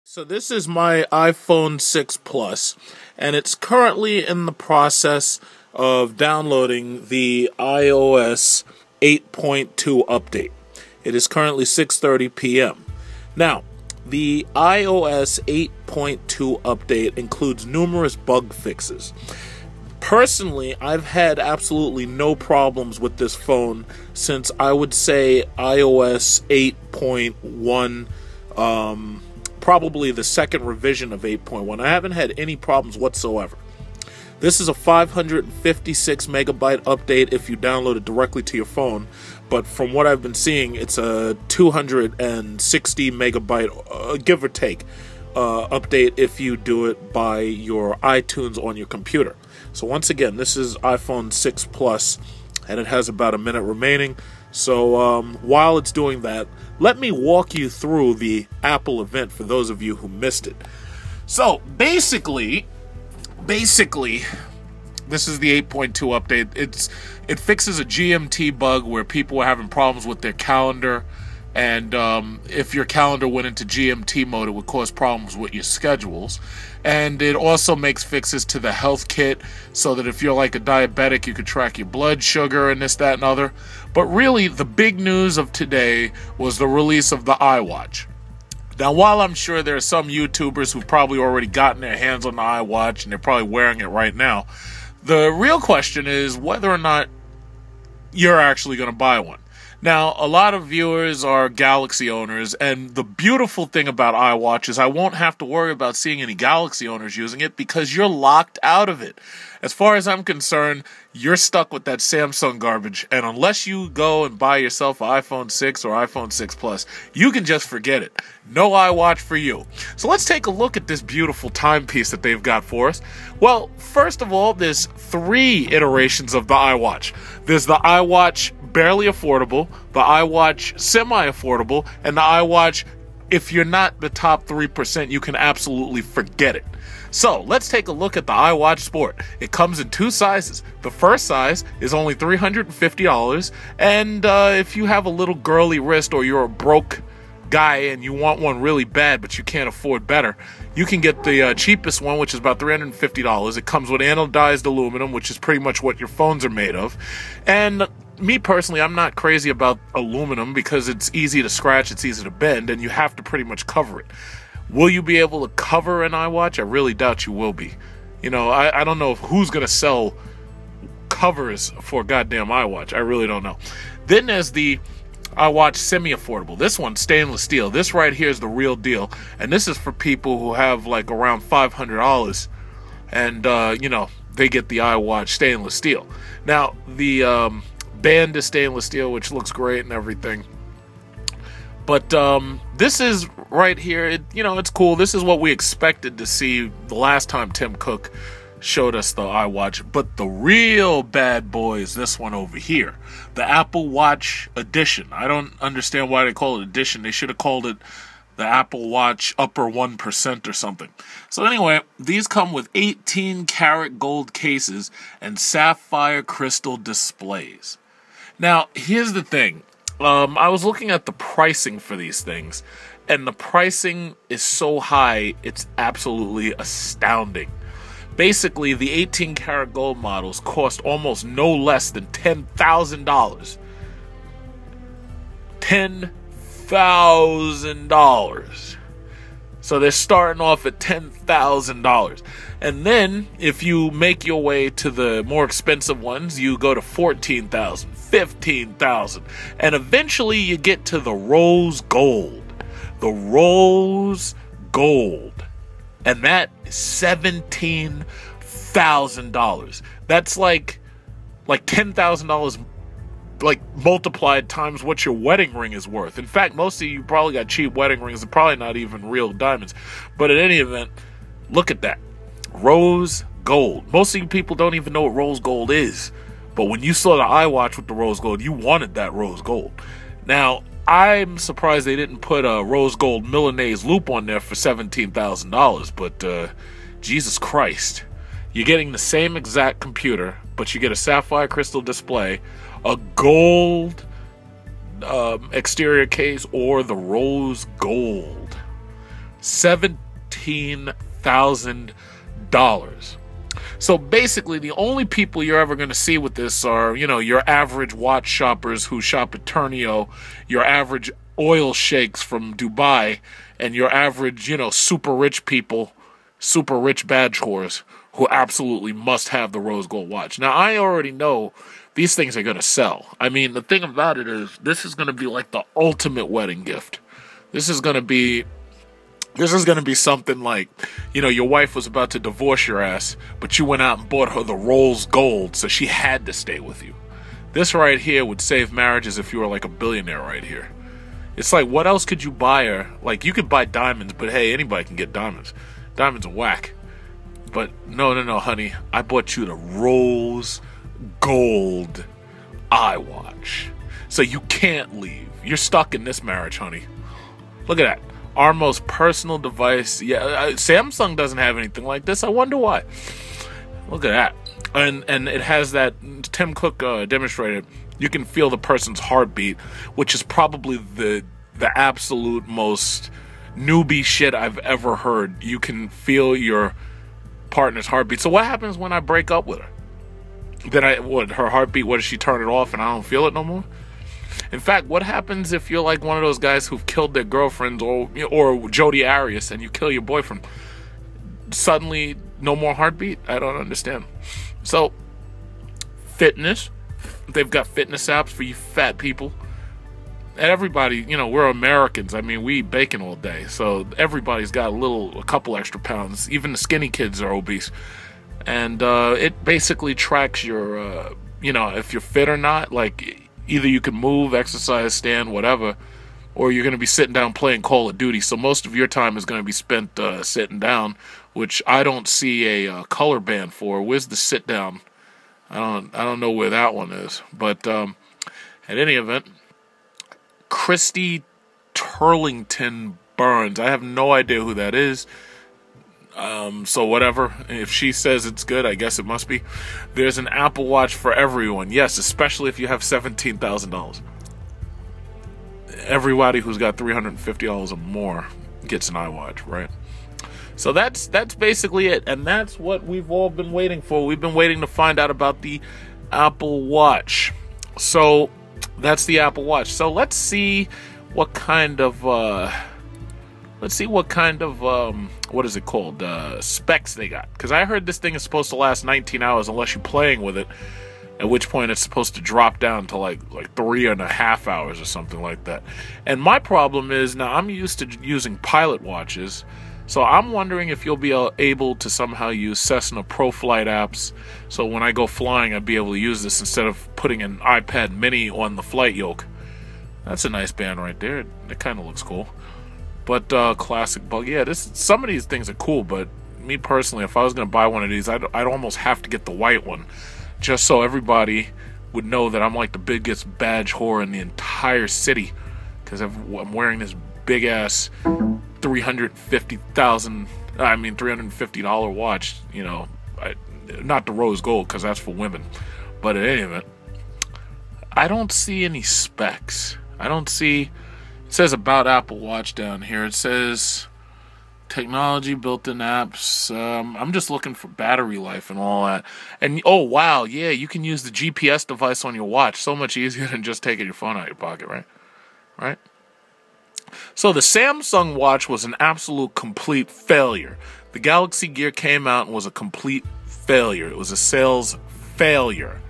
So this is my iPhone 6 Plus, and it's currently in the process of downloading the iOS 8.2 update. It is currently 6:30 p.m. Now, the iOS 8.2 update includes numerous bug fixes. Personally, I've had absolutely no problems with this phone since I would say iOS 8.1, probably the second revision of 8.1. I haven't had any problems whatsoever. This is a 556 megabyte update if you download it directly to your phone, but from what I've been seeing, it's a 260 megabyte, give or take, update if you do it by your iTunes on your computer. So once again, this is iPhone 6 Plus, and it has about a minute remaining. So while it's doing that, let me walk you through the Apple event for those of you who missed it. So basically, this is the 8.2 update. It fixes a GMT bug where people were having problems with their calendar, and if your calendar went into GMT mode, it would cause problems with your schedules. And it also makes fixes to the health kit so that if you're like a diabetic, you could track your blood sugar and this, that, and other. But really, the big news of today was the release of the iWatch. Now, while I'm sure there are some YouTubers who've probably already gotten their hands on the iWatch and they're probably wearing it right now, the real question is whether or not you're actually going to buy one. Now, a lot of viewers are Galaxy owners, and the beautiful thing about iWatch is I won't have to worry about seeing any Galaxy owners using it because you're locked out of it. As far as I'm concerned, you're stuck with that Samsung garbage, and unless you go and buy yourself an iPhone 6 or iPhone 6 Plus, you can just forget it. No iWatch for you. So let's take a look at this beautiful timepiece that they've got for us. Well, first of all, there's 3 iterations of the iWatch. There's the iWatch barely affordable, the iWatch semi-affordable, and the iWatch, if you're not the top 3%, you can absolutely forget it. So, let's take a look at the iWatch Sport. It comes in 2 sizes. The first size is only $350, and if you have a little girly wrist or you're a broke guy and you want one really bad but you can't afford better, you can get the cheapest one, which is about $350. It comes with anodized aluminum, which is pretty much what your phones are made of. And me personally, I'm not crazy about aluminum because it's easy to scratch, it's easy to bend, and you have to pretty much cover it. Will you be able to cover an iWatch? I really doubt you will be. You know, I don't know who's going to sell covers for a goddamn iWatch. I really don't know. Then there's the iWatch semi-affordable. This one's stainless steel. This right here is the real deal. And this is for people who have like around $500 and, you know, they get the iWatch stainless steel. Now, the band is stainless steel, which looks great and everything. But this is right here, it's cool. This is what we expected to see the last time Tim Cook showed us the iWatch. But the real bad boy is this one over here, the Apple Watch Edition. I don't understand why they call it Edition. They should have called it the Apple Watch Upper 1% or something. So anyway, these come with 18-karat gold cases and sapphire crystal displays. Now, here's the thing. I was looking at the pricing for these things, and the pricing is so high, it's absolutely astounding. Basically, the 18-karat gold models cost almost no less than $10,000. $10,000. So they're starting off at $10,000. And then, if you make your way to the more expensive ones, you go to $14,000, $15,000. And eventually you get to the rose gold. The rose gold. And that is $17,000. That's like $10,000 like multiplied times what your wedding ring is worth. In fact, most of you probably got cheap wedding rings and probably not even real diamonds. But in any event, look at that. Rose gold. Most of you people don't even know what rose gold is. But when you saw the iWatch with the rose gold, you wanted that rose gold. Now, I'm surprised they didn't put a rose gold Milanese loop on there for $17,000. But Jesus Christ. You're getting the same exact computer, but you get a sapphire crystal display, a gold exterior case, or the rose gold. $17,000. So basically, the only people you're ever going to see with this are, your average watch shoppers who shop at Turnio, your average oil sheikhs from Dubai, and your average, super rich people, super rich badge whores who absolutely must have the rose gold watch. Now, I already know these things are going to sell. I mean, the thing about it is, this is going to be like the ultimate wedding gift. This is going to be something like, your wife was about to divorce your ass, but you went out and bought her the rose gold, so she had to stay with you. This right here would save marriages if you were like a billionaire right here. It's like, what else could you buy her? Like, you could buy diamonds, but hey, anybody can get diamonds. Diamonds are whack. But no, honey. I bought you the rose gold iWatch. So you can't leave. You're stuck in this marriage, honey. Look at that. Our most personal device. Yeah, Samsung doesn't have anything like this. I wonder why. Look at that. And it has that, Tim Cook demonstrated, you can feel the person's heartbeat, which is probably the absolute most newbie shit I've ever heard. You can feel your partner's heartbeat. So what happens when I break up with her? Then her heartbeat, what, does she turn it off and I don't feel it no more? In fact, what happens if you're like one of those guys who've killed their girlfriends, or Jodi Arias, and you kill your boyfriend? Suddenly, no more heartbeat? I don't understand. So, fitness. They've got fitness apps for you fat people. And everybody, we're Americans. I mean, we eat bacon all day. So, everybody's got a couple extra pounds. Even the skinny kids are obese. And it basically tracks your, if you're fit or not. Like, either you can move, exercise, stand, whatever, or you're going to be sitting down playing Call of Duty. So most of your time is going to be spent sitting down, which I don't see a color band for. Where's the sit down? I don't know where that one is. But at any event, Christy Turlington Burns. I have no idea who that is. So whatever. If she says it's good, I guess it must be. There's an Apple Watch for everyone. Yes, especially if you have $17,000. Everybody who's got $350 or more gets an iWatch, right? So that's basically it. And that's what we've all been waiting for. We've been waiting to find out about the Apple Watch. So that's the Apple Watch. So let's see what kind of what is it called? Specs they got. Because I heard this thing is supposed to last 19 hours unless you're playing with it. At which point it's supposed to drop down to like 3.5 hours or something like that. And my problem is, now I'm used to using Pilot watches. So I'm wondering if you'll be able to somehow use Cessna ProFlight apps. So when I go flying, I'd be able to use this instead of putting an iPad mini on the flight yoke. That's a nice band right there. It kind of looks cool. But classic bug. Yeah, some of these things are cool, but me personally, if I was going to buy one of these, I'd almost have to get the white one, just so everybody would know that I'm like the biggest badge whore in the entire city, because I'm wearing this big ass $350 watch. Not the rose gold, because that's for women. But at any event, I don't see any specs. It says about Apple Watch down here. It says technology, built-in apps. I'm just looking for battery life and all that. And oh wow, yeah, you can use the GPS device on your watch. So much easier than just taking your phone out of your pocket, right? Right? So the Samsung watch was an absolute complete failure. The Galaxy Gear came out and was a complete failure. It was a sales failure.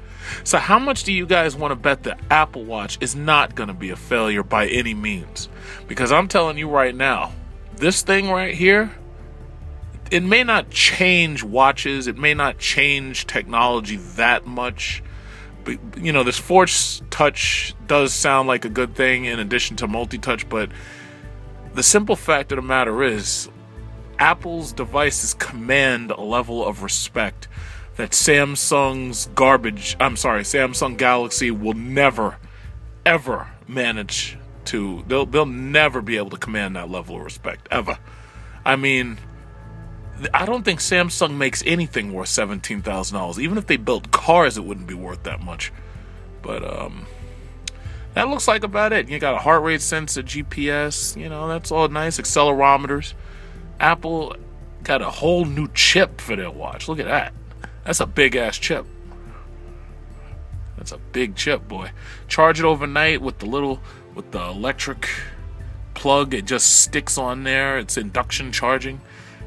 So how much do you guys want to bet the Apple Watch is not going to be a failure by any means? Because I'm telling you right now, this thing right here, it may not change watches, it may not change technology that much, but this Force Touch does sound like a good thing in addition to multi-touch, but the simple fact of the matter is, Apple's devices command a level of respect that Samsung Galaxy will never, ever manage to. They'll never be able to command that level of respect, ever. I mean, I don't think Samsung makes anything worth $17,000. Even if they built cars, it wouldn't be worth that much. But that looks like about it. You got a heart rate sensor, GPS, that's all nice. Accelerometers. Apple got a whole new chip for their watch. Look at that. That's a big-ass chip. That's a big chip, boy. Charge it overnight with the electric plug. It just sticks on there. It's induction charging.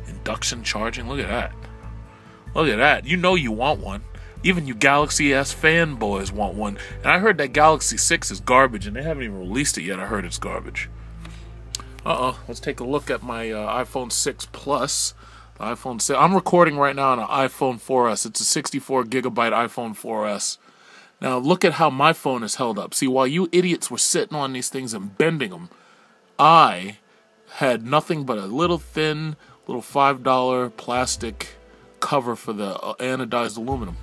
Induction charging. Look at that. Look at that. You know you want one. Even you Galaxy S fanboys want one. And I heard that Galaxy 6 is garbage, and they haven't even released it yet. I heard it's garbage. Let's take a look at my iPhone 6 Plus. The iPhone 6. I'm recording right now on an iPhone 4S. It's a 64 gigabyte iPhone 4S. Now look at how my phone is held up. See, while you idiots were sitting on these things and bending them, I had nothing but a little thin, little $5 plastic cover for the anodized aluminum.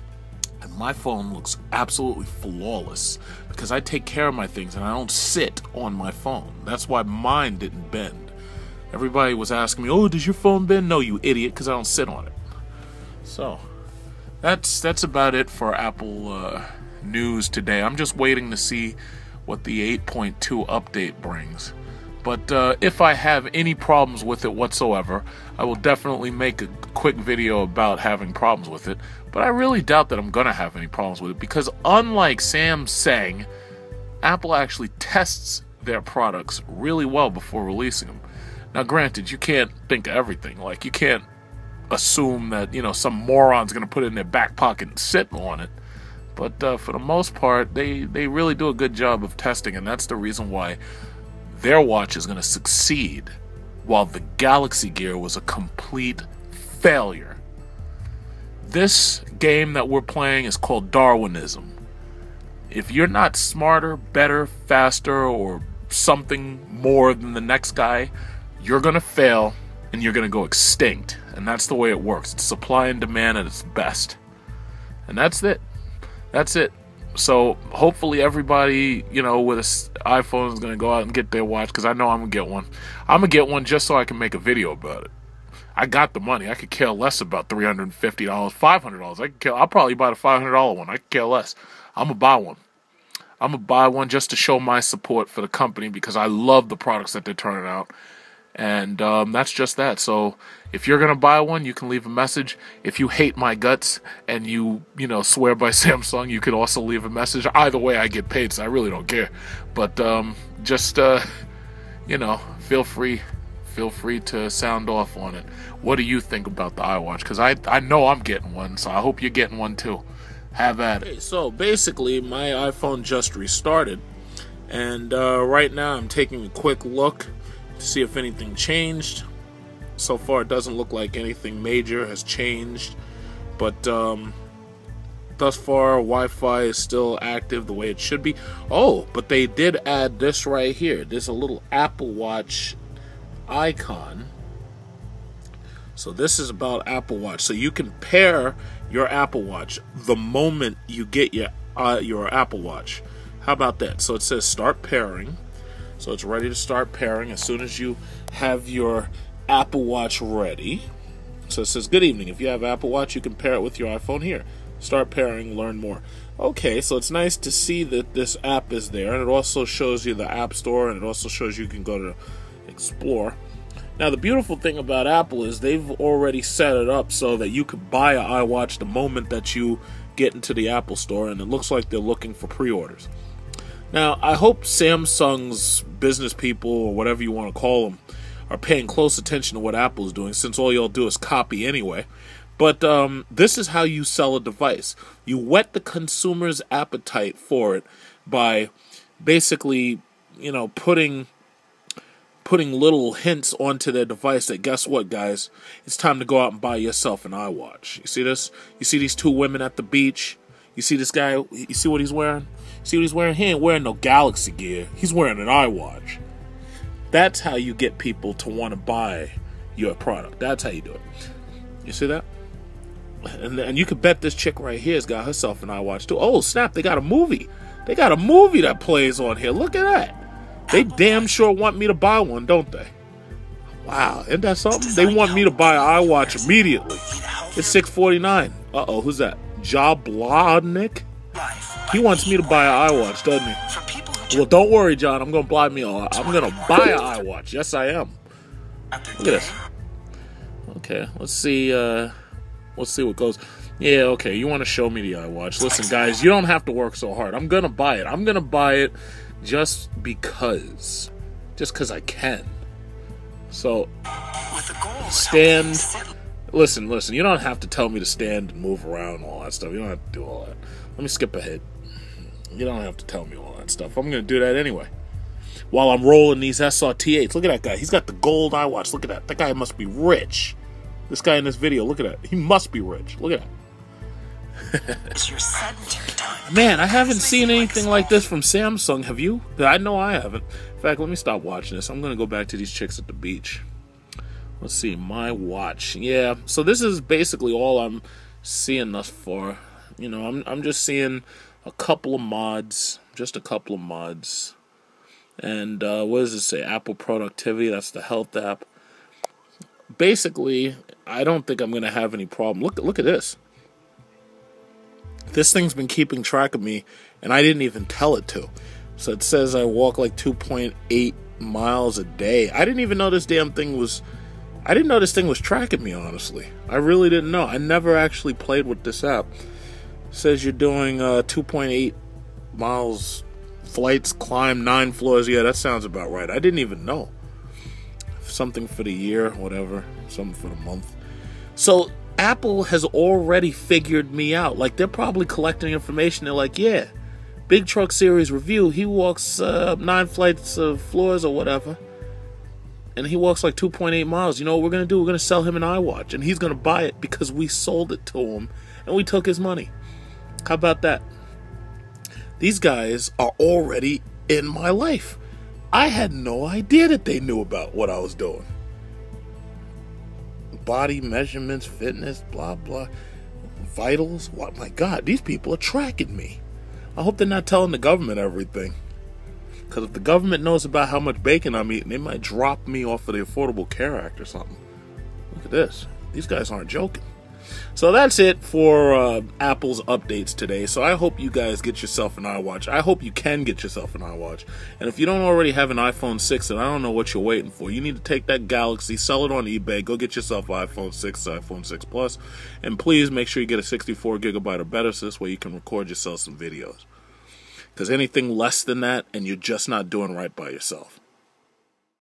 And my phone looks absolutely flawless because I take care of my things and I don't sit on my phone. That's why mine didn't bend. Everybody was asking me, "Oh, does your phone bend?" No, you idiot, because I don't sit on it. So, that's about it for Apple news today. I'm just waiting to see what the 8.2 update brings. But if I have any problems with it whatsoever, I will definitely make a quick video about having problems with it. But I really doubt that I'm going to have any problems with it, because unlike Samsung, Apple actually tests their products really well before releasing them. Now, granted, you can't think of everything. Like, you can't assume that, some moron's going to put it in their back pocket and sit on it. But for the most part, they really do a good job of testing, and that's the reason why their watch is going to succeed, while the Galaxy Gear was a complete failure. This game that we're playing is called Darwinism. If you're not smarter, better, faster, or something more than the next guy, you're going to fail and you're going to go extinct. And that's the way it works. It's supply and demand at its best. And that's it. That's it. So hopefully everybody, with an iPhone is going to go out and get their watch, because I know I'm going to get one. I'm going to get one just so I can make a video about it. I got the money. I could care less about $350, $500. I'll probably buy the $500 one. I could care less. I'm going to buy one. I'm going to buy one just to show my support for the company, because I love the products that they're turning out. And that's just that. So if you're going to buy one, you can leave a message. If you hate my guts and you swear by Samsung, you could also leave a message. Either way, I get paid, so I really don't care. But just feel free to sound off on it. What do you think about the iWatch? Because I know I'm getting one, so I hope you're getting one too. Have at it. Okay, so basically, my iPhone just restarted. And right now, I'm taking a quick look to see if anything changed. So far, it doesn't look like anything major has changed, but thus far, Wi-Fi is still active the way it should be. Oh, but they did add this right here. There's a little Apple Watch icon. So this is about Apple Watch. So you can pair your Apple Watch the moment you get your Apple Watch. How about that? So it says start pairing. So it's ready to start pairing as soon as you have your Apple Watch ready. So it says, good evening. If you have Apple Watch, you can pair it with your iPhone here. Start pairing, learn more. Okay, so it's nice to see that this app is there. And it also shows you the App Store, and it also shows you can go to Explore. Now, the beautiful thing about Apple is they've already set it up so that you could buy an iWatch the moment that you get into the Apple Store, and it looks like they're looking for pre-orders. Now, I hope Samsung's business people, or whatever you want to call them, are paying close attention to what Apple's doing, since all y'all do is copy anyway. But this is how you sell a device. You whet the consumer's appetite for it by basically, putting little hints onto their device that, guess what, guys? It's time to go out and buy yourself an iWatch. You see this? You see these two women at the beach? You see this guy? You see what he's wearing? See what he's wearing? He ain't wearing no Galaxy Gear. He's wearing an iWatch. That's how you get people to want to buy your product. That's how you do it. You see that? And you could bet this chick right here has got herself an iWatch too. Oh, snap, they got a movie. They got a movie that plays on here. Look at that. They damn sure want me to buy one, don't they? Wow, isn't that something? They want me to buy an iWatch immediately. It's $6.49. Uh-oh, who's that? Jablodnik? He wants me to buy an iWatch, doesn't he? Well, don't worry, John. I'm going to buy an iWatch. Yes, I am. Look at this. Okay, let's see what goes. Yeah, okay, you want to show me the iWatch. Listen, guys, you don't have to work so hard. I'm gonna buy it. I'm gonna buy it just because I can. So, stand. Listen, you don't have to tell me to stand and move around and all that stuff. You don't have to do all that. Let me skip ahead. You don't have to tell me all that stuff. I'm gonna do that anyway. While I'm rolling these SRT8s. Look at that guy. He's got the gold iWatch. Look at that. That guy must be rich. This guy in this video, look at that. He must be rich. Look at that. Man, I haven't seen anything like this from Samsung. Have you? I know I haven't. In fact, let me stop watching this. I'm going to go back to these chicks at the beach. Let's see. My watch. Yeah. So this is basically all I'm seeing thus far. You know, I'm just seeing a couple of mods. Just a couple of mods. And what does it say? Apple Productivity. That's the health app. Basically, I don't think I'm going to have any problem. Look at this. This thing's been keeping track of me, and I didn't even tell it to. So it says I walk like 2.8 miles a day. I didn't even know this damn thing was... I didn't know this thing was tracking me, honestly. I really didn't know. I never actually played with this app. It says you're doing 2.8 miles, flights, climb 9 floors. Yeah, that sounds about right. I didn't even know. Something for the year, whatever. Something for the month. So Apple has already figured me out. Like, they're probably collecting information. They're like, yeah, Big Truck Series review. He walks 9 flights of floors or whatever. And he walks like 2.8 miles. You know what we're going to do? We're going to sell him an iWatch. And he's going to buy it because we sold it to him. And we took his money. How about that? These guys are already in my life. I had no idea that they knew about what I was doing. Body measurements, fitness, blah, blah. Vitals. What? My God, these people are tracking me. I hope they're not telling the government everything. Because if the government knows about how much bacon I'm eating, they might drop me off of the Affordable Care Act or something. Look at this. These guys aren't joking. So that's it for Apple's updates today. So I hope you guys get yourself an iWatch. I hope you can get yourself an iWatch. And if you don't already have an iPhone 6, then I don't know what you're waiting for. You need to take that Galaxy, sell it on eBay, go get yourself an iPhone 6, iPhone 6 Plus. And please make sure you get a 64 gigabyte or better so this way you can record yourself some videos. Because anything less than that, and you're just not doing right by yourself.